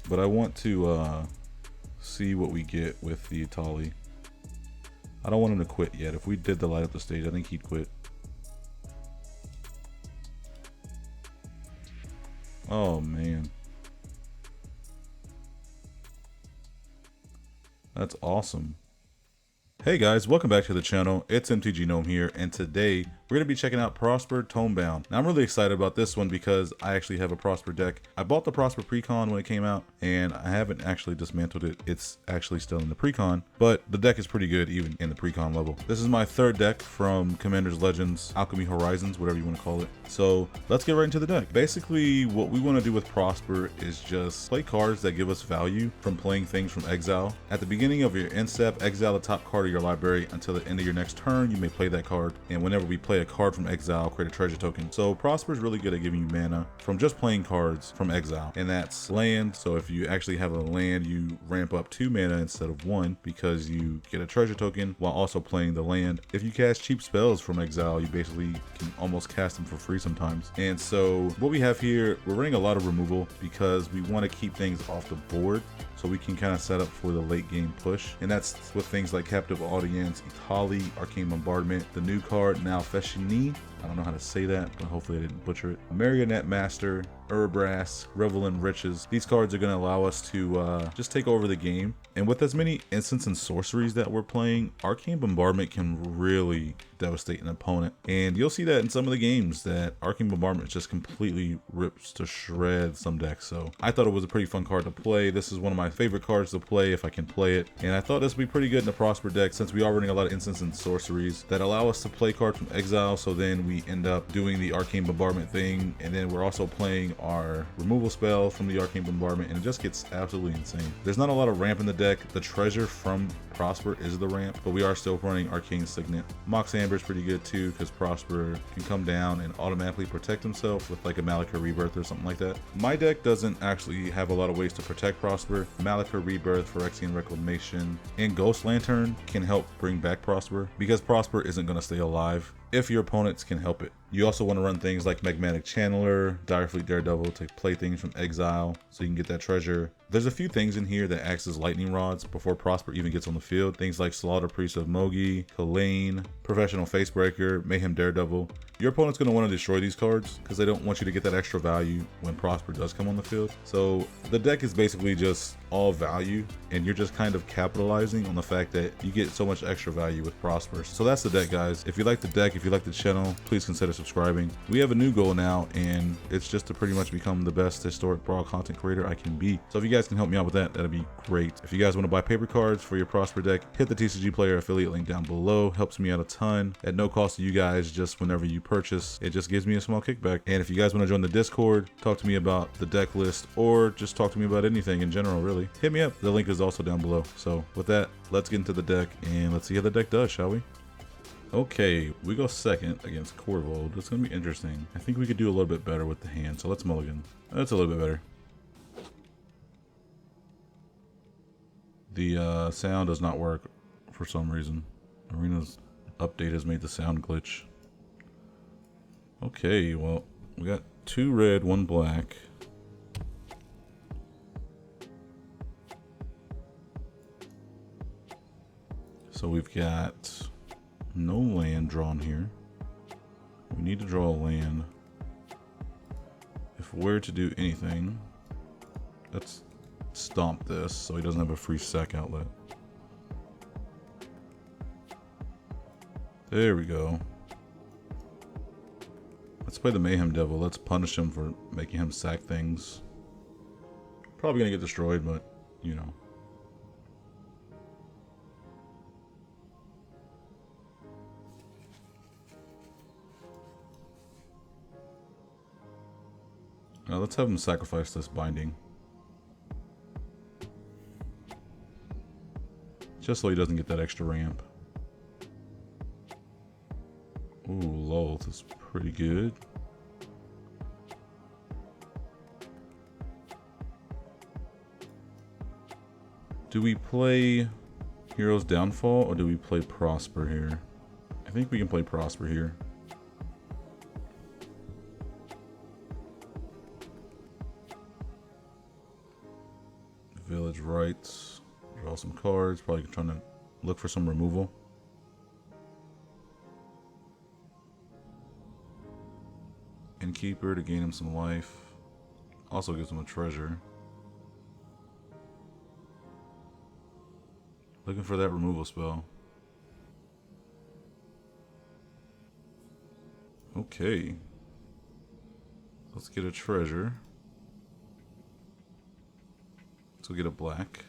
but I want to see what we get with the Itali. I don't want him to quit yet. If we did the light up the stage, I think he'd quit. Oh man. That's awesome. Hey guys, welcome back to the channel. It's MTG Gnome here, and today we're going to be checking out Prosper Tome-Bound. Now I'm really excited about this one because I actually have a Prosper deck. I bought the Prosper Precon when it came out, and I haven't actually dismantled it. It's actually still in the Precon, but the deck is pretty good even in the Precon level. This is my third deck from Commander's Legends, Alchemy Horizons, whatever you want to call it. So let's get right into the deck. Basically, what we want to do with Prosper is just play cards that give us value from playing things from exile. At the beginning of your end step, exile the top card of your library until the end of your next turn. You may play that card, and whenever we play a card from exile, create a treasure token. So Prosper is really good at giving you mana from just playing cards from exile, and that's land. So if you actually have a land, you ramp up 2 mana instead of 1 because you get a treasure token while also playing the land. If you cast cheap spells from exile, you basically can almost cast them for free sometimes. And so what we have here, we're running a lot of removal because we want to keep things off the board so we can kind of set up for the late game push, and that's with things like Captive Audience, Itali, Arcane Bombardment, the new card now Feshini. I don't know how to say that, but hopefully I didn't butcher it. Marionette Master, Urbrass, Revel in Riches. These cards are going to allow us to just take over the game. And with as many instants and sorceries that we're playing, Arcane Bombardment can really devastate an opponent. And you'll see that in some of the games that Arcane Bombardment just completely rips to shreds some decks. So I thought it was a pretty fun card to play. This is one of my favorite cards to play if I can play it. And I thought this would be pretty good in the Prosper deck since we are running a lot of instants and sorceries that allow us to play cards from exile. So then we end up doing the Arcane Bombardment thing, and then we're also playing our removal spell from the Arcane Bombardment, and it just gets absolutely insane. There's not a lot of ramp in the deck. The treasure from Prosper is the ramp, but we are still running Arcane Signet. Mox Amber is pretty good too because Prosper can come down and automatically protect himself with like a Malika Rebirth or something like that. My deck doesn't actually have a lot of ways to protect Prosper. Malika Rebirth, Phyrexian Reclamation, and Ghost Lantern can help bring back Prosper because Prosper isn't going to stay alive if your opponents can help it. You also want to run things like Magmatic Channeler, Direfleet Daredevil to play things from exile so you can get that treasure. There's a few things in here that acts as lightning rods before Prosper even gets on the field. Things like Slaughter Priest of Mogi, Kalane, Professional Facebreaker, Mayhem Daredevil. Your opponent's going to want to destroy these cards because they don't want you to get that extra value when Prosper does come on the field. So the deck is basically just all value, and you're just kind of capitalizing on the fact that you get so much extra value with Prosper. So that's the deck, guys. If you like the deck, if you like the channel, please consider subscribing. We have a new goal now, and it's just to pretty much become the best historic Brawl content creator I can be. So if you guys can help me out with that, that'd be great. If you guys want to buy paper cards for your Prosper deck, hit the TCG Player affiliate link down below. Helps me out a ton at no cost to you guys. Just whenever you purchase, it just gives me a small kickback. And if you guys want to join the Discord, talk to me about the deck list, or just talk to me about anything in general, really, hit me up. The link is also down below. So with that, let's get into the deck and let's see how the deck does, shall we? Okay, we go second against Corvold. It's going to be interesting. I think we could do a little bit better with the hand, so let's mulligan. That's a little bit better. The sound does not work for some reason. Arena's update has made the sound glitch. Okay, well, we got 2 red, 1 black. So we've got no land drawn here. We need to draw a land. If we're to do anything, let's stomp this so he doesn't have a free sack outlet. There we go. Let's play the Mayhem Devil. Let's punish him for making him sack things. Probably gonna get destroyed, but you know. Now let's have him sacrifice this binding. Just so he doesn't get that extra ramp. Ooh, Lolth is pretty good. Do we play Hero's Downfall or do we play Prosper here? I think we can play Prosper here. Village Rites. Draw some cards. Probably trying to look for some removal. Innkeeper to gain him some life. Also gives him a treasure. Looking for that removal spell. Okay. Let's get a treasure. Let's go get a black.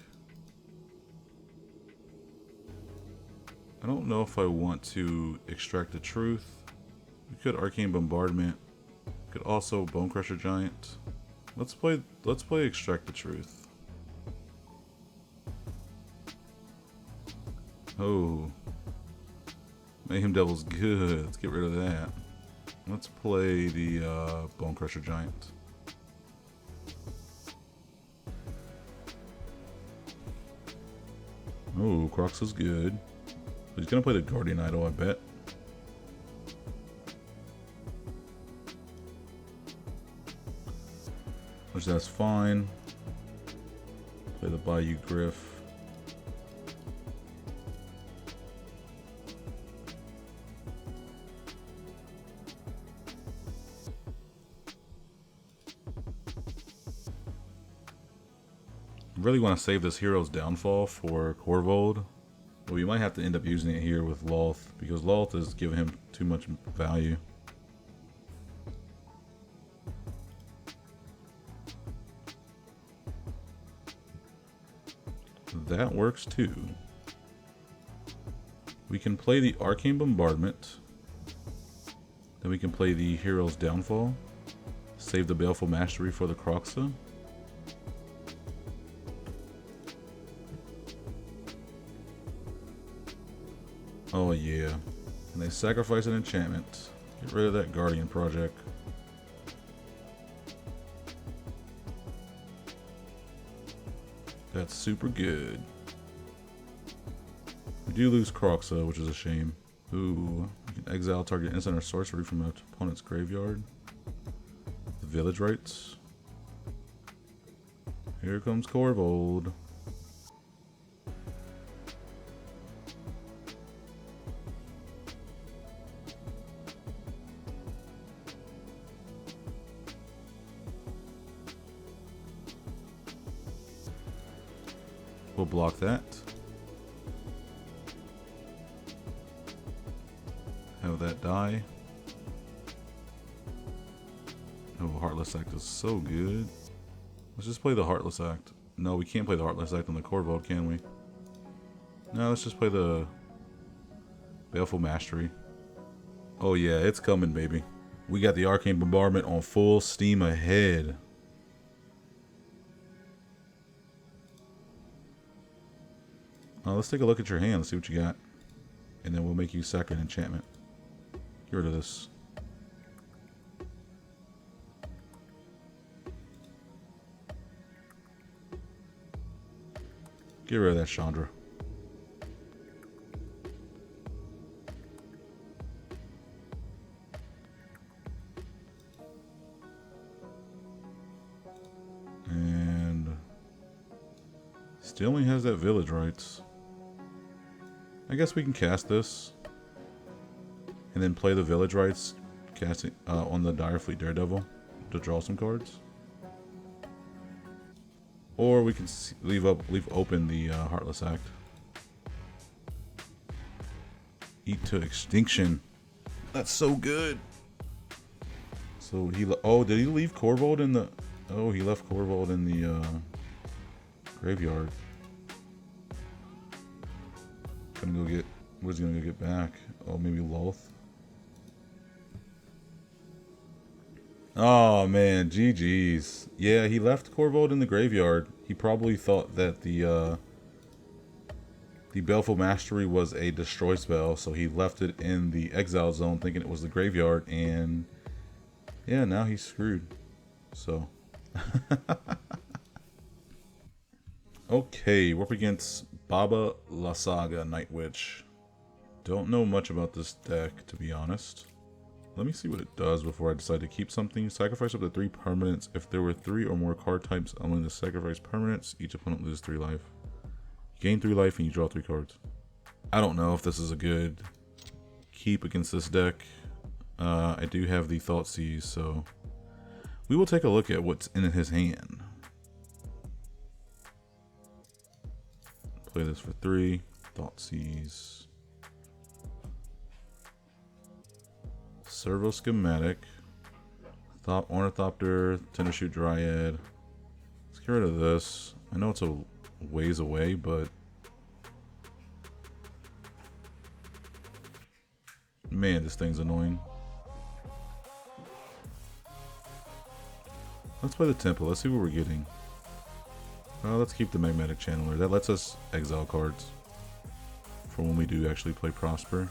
I don't know if I want to extract the truth. We could Arcane Bombardment. Could also Bone Crusher Giant. Let's play Extract the Truth. Oh. Mayhem Devil's good. Let's get rid of that. Let's play the Bone Crusher Giant. Oh, Crocs is good. He's gonna play the Guardian Idol, I bet. Which that's fine. Play the Bayou Griff. Really want to save this Hero's Downfall for Corvold. But we might have to end up using it here with Loth, because Loth is giving him too much value. That works too. We can play the Arcane Bombardment. Then we can play the Hero's Downfall. Save the Baleful Mastery for the Croxa. Oh yeah. And they sacrifice an enchantment. Get rid of that Guardian project. That's super good. We do lose Croxa, which is a shame. Ooh. You can exile target instant or sorcery from an opponent's graveyard. The Village Rites. Here comes Corvold. We'll block that. Have that die. Oh, Heartless Act is so good. Let's just play the Heartless Act. No, we can't play the Heartless Act on the Corvold, can we? No, let's just play the Baleful Mastery. Oh yeah, it's coming, baby. We got the Arcane Bombardment on full steam ahead. Let's take a look at your hand, let's see what you got. And then we'll make you sack an enchantment. Get rid of this. Get rid of that Chandra. And still only has that Village Rites. I guess we can cast this and then play the Village Rites, casting on the Direfleet Daredevil to draw some cards. Or we can leave open the Heartless Act. Eat to Extinction. That's so good. So he did he leave Corvold in the? Oh, he left Corvold in the graveyard. Gonna go get. Where's he gonna go get back? Oh, maybe Loth. Oh man, GG's. Yeah, he left Corvold in the graveyard. He probably thought that the Baleful Mastery was a destroy spell, so he left it in the exile zone thinking it was the graveyard, and yeah, now he's screwed. So okay, we're up against Baba Lysaga Night Witch. Don't know much about this deck, to be honest. Let me see what it does before I decide to keep something. Sacrifice up to 3 permanents. If there were 3 or more card types among the sacrifice permanents, each opponent loses 3 life. You gain 3 life and you draw 3 cards. I don't know if this is a good keep against this deck. I do have the Thoughtseize, so we will take a look at what's in his hand. Play this for 3. Thoughtseize. Servo Schematic. Ornithopter, Tendershoot Dryad. Let's get rid of this. I know it's a ways away, but man, this thing's annoying. Let's play the Temple. Let's see what we're getting. Let's keep the Magnetic Channeler. That lets us exile cards for when we do actually play Prosper.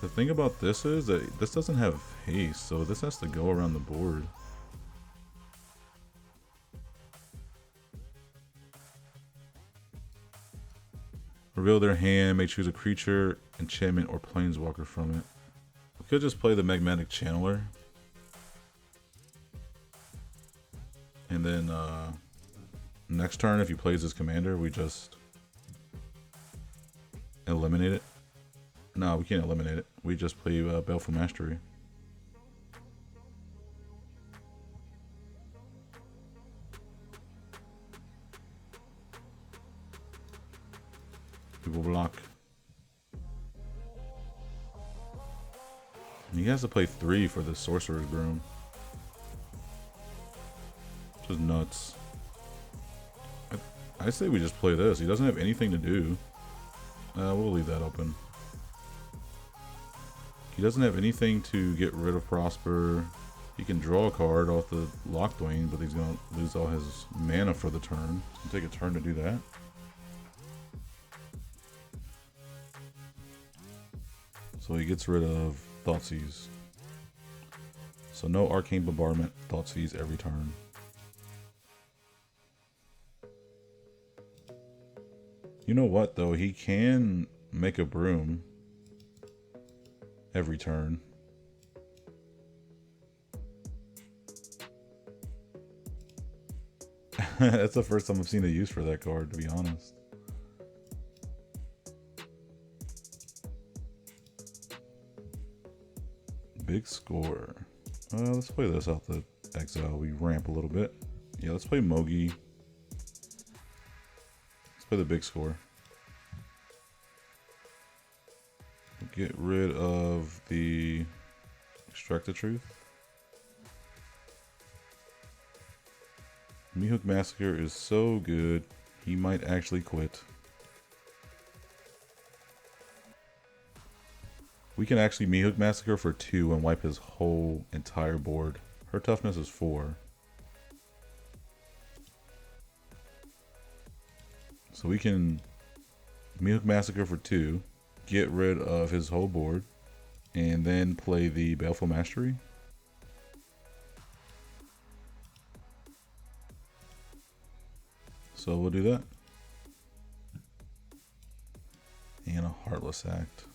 The thing about this is that this doesn't have haste, so this has to go around the board. Reveal their hand, may choose a creature, enchantment, or planeswalker from it. We could just play the Magnetic Channeler. And then next turn, if he plays his commander, we just eliminate it. No, we can't eliminate it. We just play Baleful Mastery. We will block. And he has to play 3 for the Sorcerer's Broom. Which is nuts. I say we just play this. He doesn't have anything to do. We'll leave that open. He doesn't have anything to get rid of Prosper. He can draw a card off the Locthwain, but he's going to lose all his mana for the turn. It's going to take a turn to do that. So he gets rid of Thoughtseize. So no Arcane Bombardment, Thoughtseize every turn. You know what though? He can make a broom every turn. That's the first time I've seen a use for that card, to be honest. Big score. Let's play this out the exile. We ramp a little bit. Yeah, let's play Mogi. Let's play the big score. Get rid of the Extract the Truth. Meathook Massacre is so good, he might actually quit. We can actually Meathook Massacre for 2 and wipe his whole entire board. Her toughness is 4. So we can Meathook Massacre for 2. Get rid of his whole board, and then play the Baleful Mastery. So we'll do that. And a Heartless Act.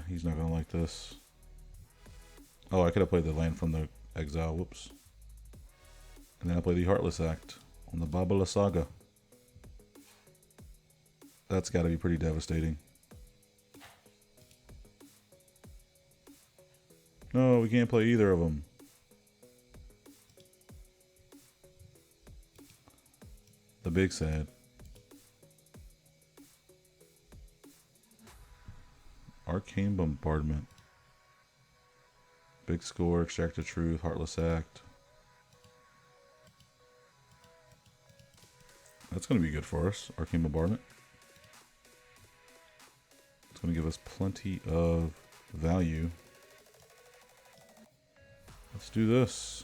He's not gonna like this. Oh, I could have played the land from the exile, whoops. And then I play the Heartless Act on the Babala Saga. That's got to be pretty devastating. No, we can't play either of them. The big sad. Arcane Bombardment. Big score, Extract the Truth, Heartless Act. That's going to be good for us, Arcane Bombardment. Going to give us plenty of value. Let's do this.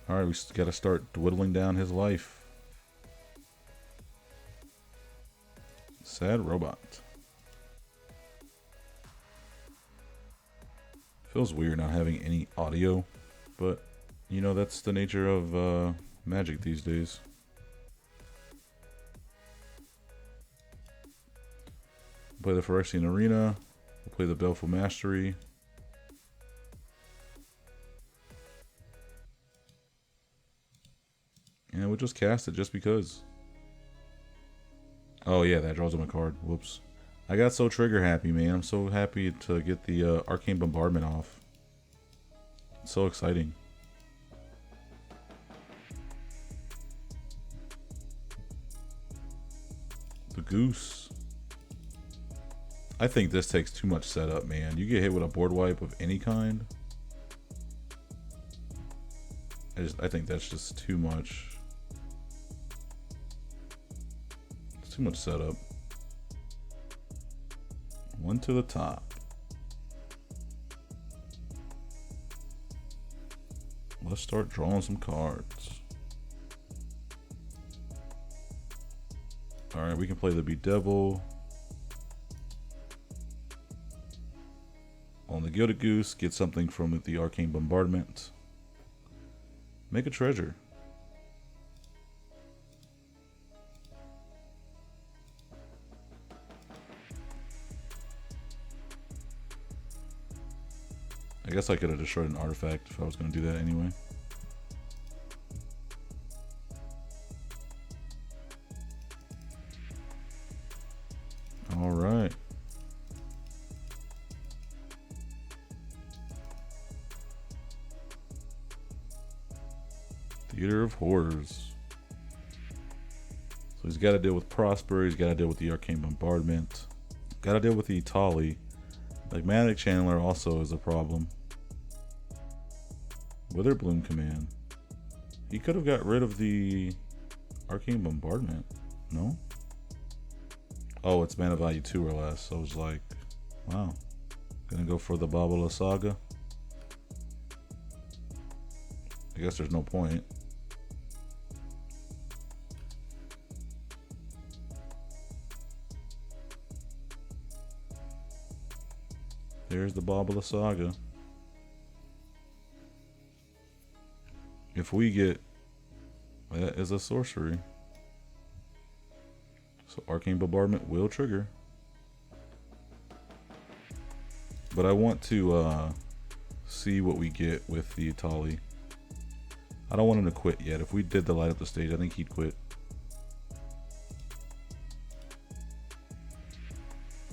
Alright, we got to start dwindling down his life. Sad Robot. Feels weird not having any audio, but you know, that's the nature of Magic these days. Play the Phyrexian Arena. We'll play the Baleful Mastery. And we'll just cast it just because. Oh yeah, that draws him a card. Whoops. I got so trigger happy, man. I'm so happy to get the Arcane Bombardment off. It's so exciting. The Goose. I think this takes too much setup, man. You get hit with a board wipe of any kind. I think that's just too much. It's too much setup. One to the top. Let's start drawing some cards. Alright, we can play the Bedevil. On the Gilded Goose, get something from the Arcane Bombardment. Make a treasure. I guess I could have destroyed an artifact if I was going to do that anyway. All right. Theater of Horrors. So he's got to deal with Prosper. He's got to deal with the Arcane Bombardment. Got to deal with the Tali. Magmatic Channeler also is a problem. Witherbloom Command. He could have got rid of the Arcane Bombardment. No? Oh, it's mana value 2 or less. So I was like, wow. Gonna go for the Babala Saga. I guess there's no point. There's the Babala Saga. If we get, that is a sorcery. So Arcane Bombardment will trigger. But I want to see what we get with the Tali. I don't want him to quit yet. If we did the light up the stage, I think he'd quit.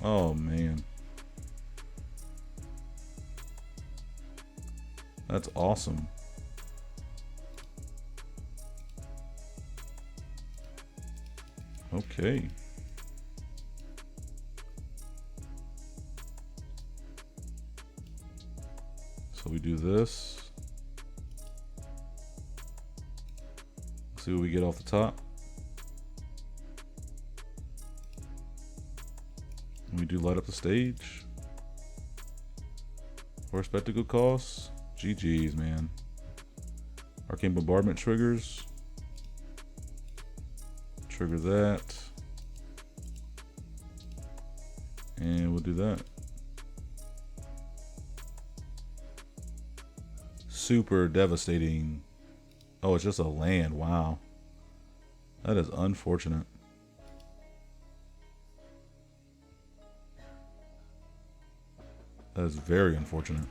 Oh man. That's awesome. Okay. So we do this. See what we get off the top. And we do light up the stage. For spectacle costs. GG's, man. Arcane Bombardment triggers. Trigger that. And we'll do that. Super devastating. Oh, it's just a land. Wow. That is unfortunate. That is very unfortunate.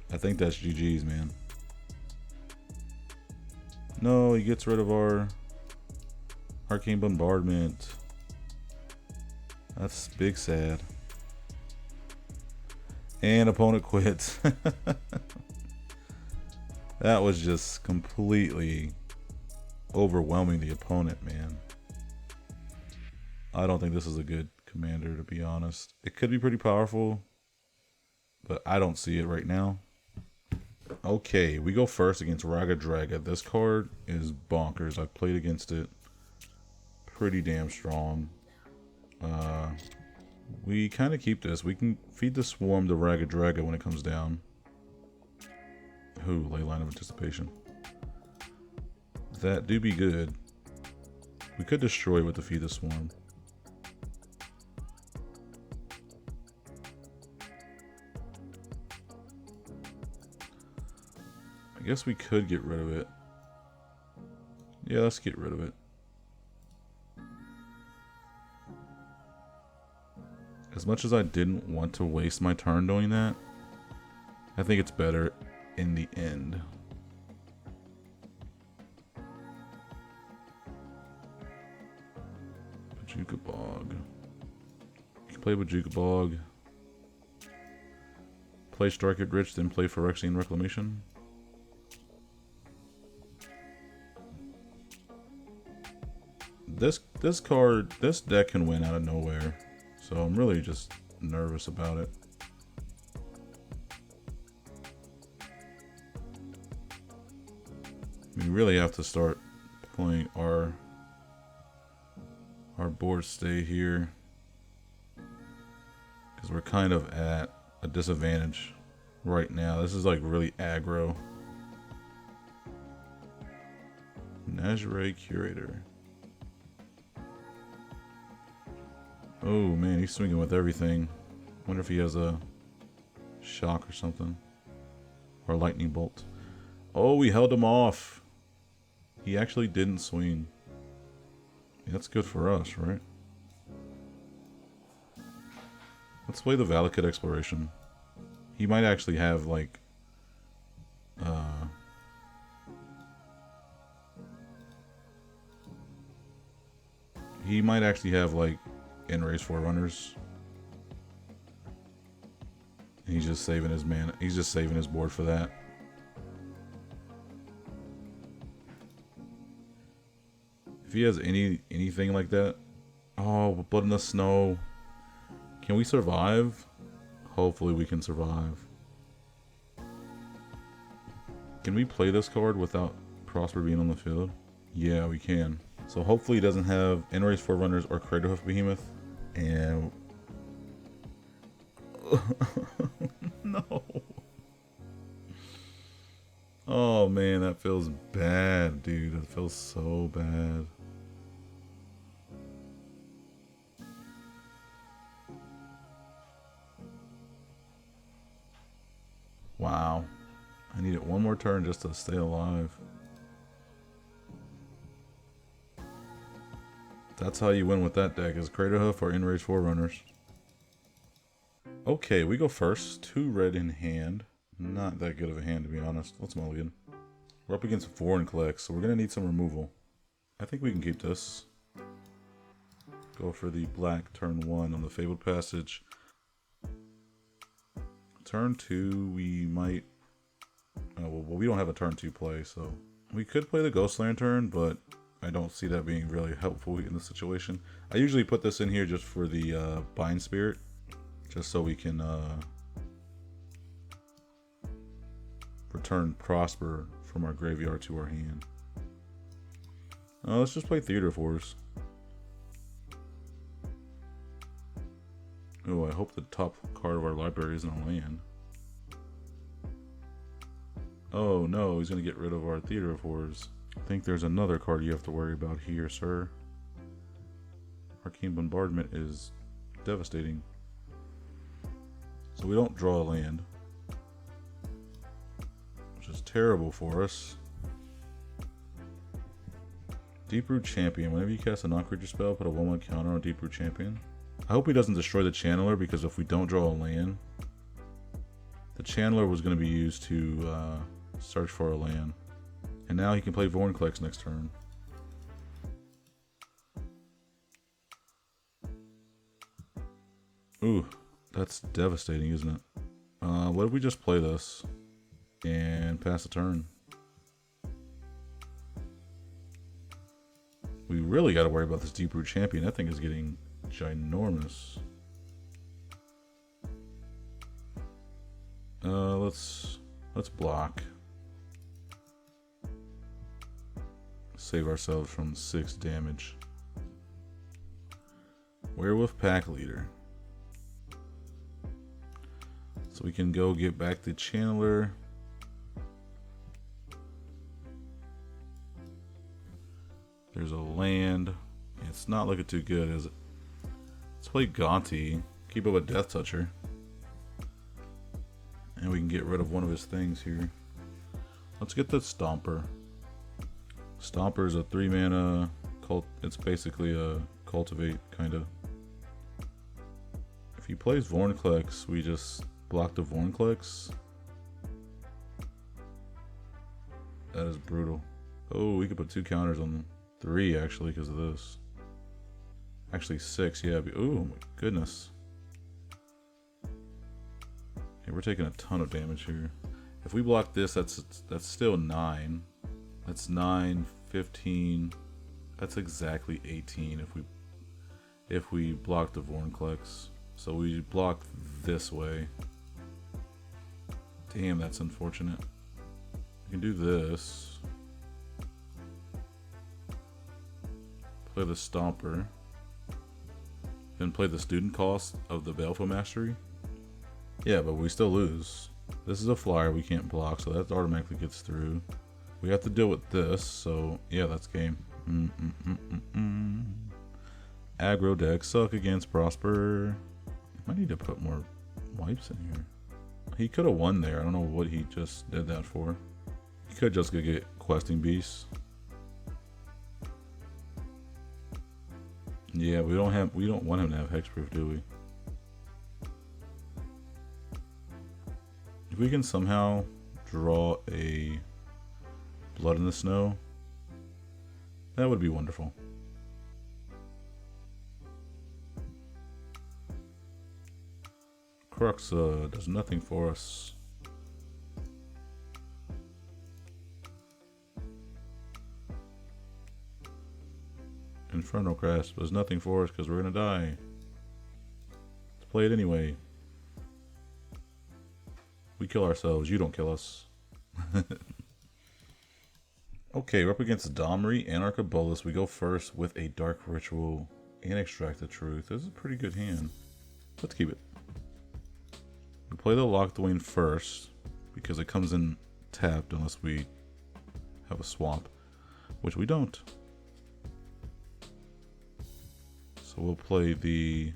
I think that's GG's, man. No, he gets rid of our Arcane Bombardment. That's big sad. And opponent quits. That was just completely overwhelming the opponent, man. I don't think this is a good commander, to be honest. It could be pretty powerful, but I don't see it right now. Okay, we go first against Raga Draga. This card is bonkers. I've played against it. Pretty damn strong. We kind of keep this. We can feed the Swarm to Raga Draga when it comes down. Ooh, Leyline of Anticipation. That do be good. We could destroy it with the Feed the Swarm. guess we could get rid of it. Yeah, let's get rid of it. As much as I didn't want to waste my turn doing that, I think it's better in the end. Bojuka Bog. You can play Bojuka Bog. Play Strike-It Rich, then play Phyrexian Reclamation. This deck can win out of nowhere. So I'm really just nervous about it. We really have to start playing our board stay here, because we're kind of at a disadvantage right now. This is like really aggro. Nazare Curator. Oh man, he's swinging with everything. Wonder if he has a shock or something. Or a lightning bolt. Oh, we held him off. He actually didn't swing. Yeah, that's good for us, right? Let's play the Valakut Exploration. He might actually have like Enraged Forerunners. And he's just saving his mana. He's just saving his board for that. If he has anything like that. Oh, Blood in the Snow. Can we survive? Hopefully we can survive. Can we play this card without Prosper being on the field? Yeah, we can. So hopefully he doesn't have Enraged Forerunners or Craterhoof Behemoth. And no. Oh man, that feels bad, dude. It feels so bad. Wow. I needed one more turn just to stay alive. That's how you win with that deck, is Craterhoof or Enraged Forerunners. Okay, we go first. 2 red in hand. Not that good of a hand, to be honest. Let's mulligan. We're up against Vorinclex, so we're going to need some removal. I think we can keep this. Go for the black turn 1 on the Fabled Passage. Turn 2, we might... Oh, well, we don't have a turn 2 play, so... We could play the Ghost Lantern, but I don't see that being really helpful in this situation. I usually put this in here just for the Bind Spirit, just so we can return Prosper from our graveyard to our hand. Let's just play Theater Force. Oh, I hope the top card of our library isn't a land. Oh no, he's going to get rid of our Theater of Horrors. I think there's another card you have to worry about here, sir. Arcane Bombardment is devastating. So we don't draw a land, which is terrible for us. Deep-Root Champion. Whenever you cast a non-creature spell, put a 1/1 counter on Deep-Root Champion. I hope he doesn't destroy the Channeler, because if we don't draw a land, the Channeler was going to be used to search for a land. And now he can play Vorinclex next turn. Ooh, that's devastating, isn't it? What if we just play this and pass the turn? We really got to worry about this Deep-Root Champion. That thing is getting ginormous. Let's block. Save ourselves from 6 damage. Werewolf Pack Leader. So we can go get back the Channeler. There's a land. It's not looking too good, is it? Let's play Gaunty. Keep up a Death Toucher. And we can get rid of one of his things here. Let's get the Stomper. Stomper is a 3 mana cult. It's basically a cultivate kind of. If he plays Vorinclex, we just block the Vorinclex. That is brutal. Oh, we could put 2 counters on them. 3 actually because of this. Actually 6, yeah. Oh my goodness. Okay, we're taking a ton of damage here. If we block this, that's still 9. That's 9, 15. That's exactly 18 if we block the Vorinclex. So we block this way. Damn, that's unfortunate. We can do this. Play the Stomper. Then play the student cost of the Baleful Mastery. Yeah, but we still lose. This is a flyer we can't block, so that automatically gets through. We have to deal with this, so yeah, that's game. Aggro deck suck against Prosper. I need to put more wipes in here. He could have won there. I don't know what he just did that for. He could just go get Questing Beasts. Yeah, we don't want him to have hexproof, do we? If we can somehow draw a Blood in the Snow, that would be wonderful. Crux does nothing for us. Inferno Crest does nothing for us because we're gonna die. Let's play it anyway. We kill ourselves, you don't kill us. Okay, we're up against Domri and Arcabolus. We go first with a Dark Ritual and Extract the Truth. This is a pretty good hand. Let's keep it. We play the Lockdwayne first because it comes in tapped unless we have a swap, which we don't. So we'll play the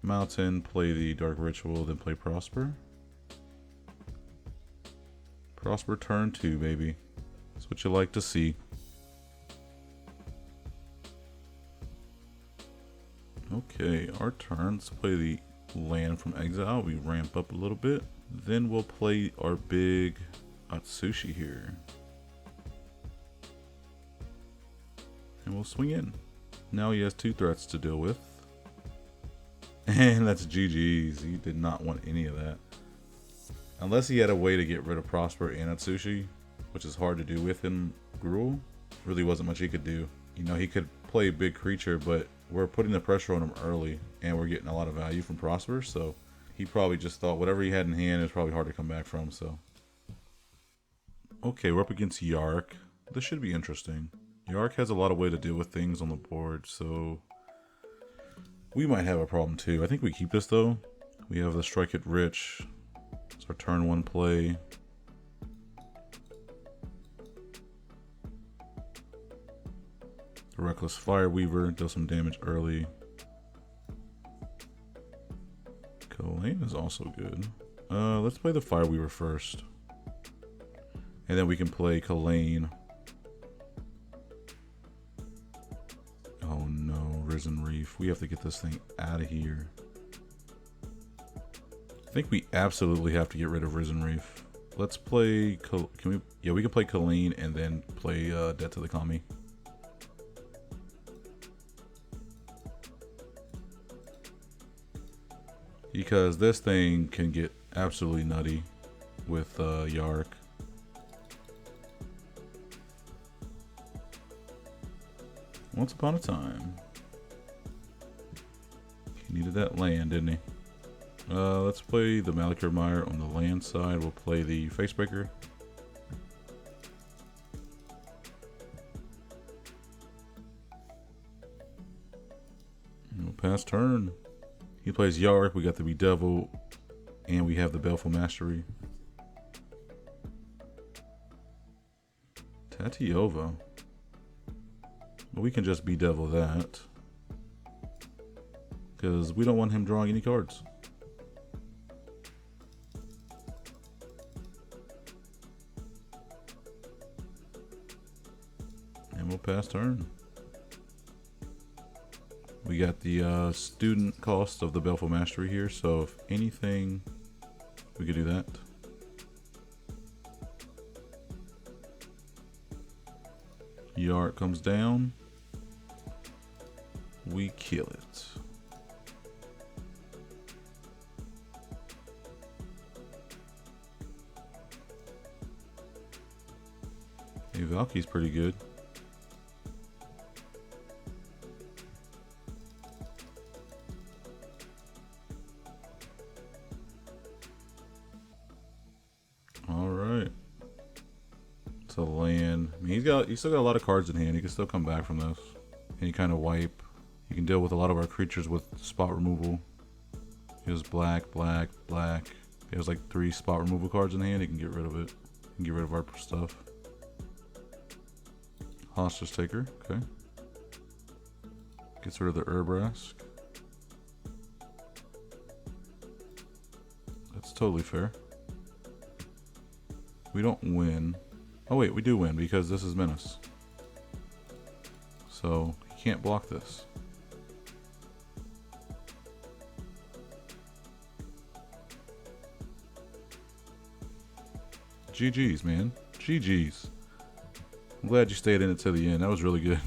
Mountain, play the Dark Ritual, then play Prosper. Prosper turn 2, baby. That's what you like to see. Okay, our turn. Let's play the land from exile. We ramp up a little bit. Then we'll play our big Atsushi here. And we'll swing in. Now he has 2 threats to deal with. And that's GG's. He did not want any of that. Unless he had a way to get rid of Prosper and Atsushi, which is hard to do with him, Gruul. Really wasn't much he could do. You know, he could play a big creature, but we're putting the pressure on him early, and we're getting a lot of value from Prosper, so he probably just thought whatever he had in hand is probably hard to come back from, so. Okay, we're up against Yark. This should be interesting. Yark has a lot of way to deal with things on the board, so we might have a problem too. I think we keep this though. We have the Strike It Rich. It's our turn 1 play. The Reckless Fireweaver does some damage early. Kalane is also good. Let's play the Fireweaver first. And then we can play Kalane. Oh no, Risen Reef. We have to get this thing out of here. I think we absolutely have to get rid of Risen Reef. Let's play, can we? Yeah, we can play Kalane and then play Debt to the Kami. Because this thing can get absolutely nutty with Yark. Once upon a time. He needed that land, didn't he? Let's play the Malakir Mire on the land side. We'll play the Facebreaker. We'll pass turn. He plays Yark. We got the Bedevil, and we have the Baleful Mastery. Tatiova. But we can just Bedevil that. Because we don't want him drawing any cards. we'll pass turn. We got the student cost of the Baleful Mastery here, so if anything, we could do that. Yard comes down. We kill it. Hey, Valky's pretty good. All right. It's a land. I mean, he's still got a lot of cards in hand. He can still come back from this. Any kind of wipe. He can deal with a lot of our creatures with spot removal. He has black, black, black. He has like 3 spot removal cards in hand. He can get rid of it. He can get rid of our stuff. Hostage Taker, okay. Gets rid of the Urbrask. That's totally fair. We don't win. Oh wait, we do win because this is Menace. So, he can't block this. GG's, man. GG's. I'm glad you stayed in it to the end. That was really good.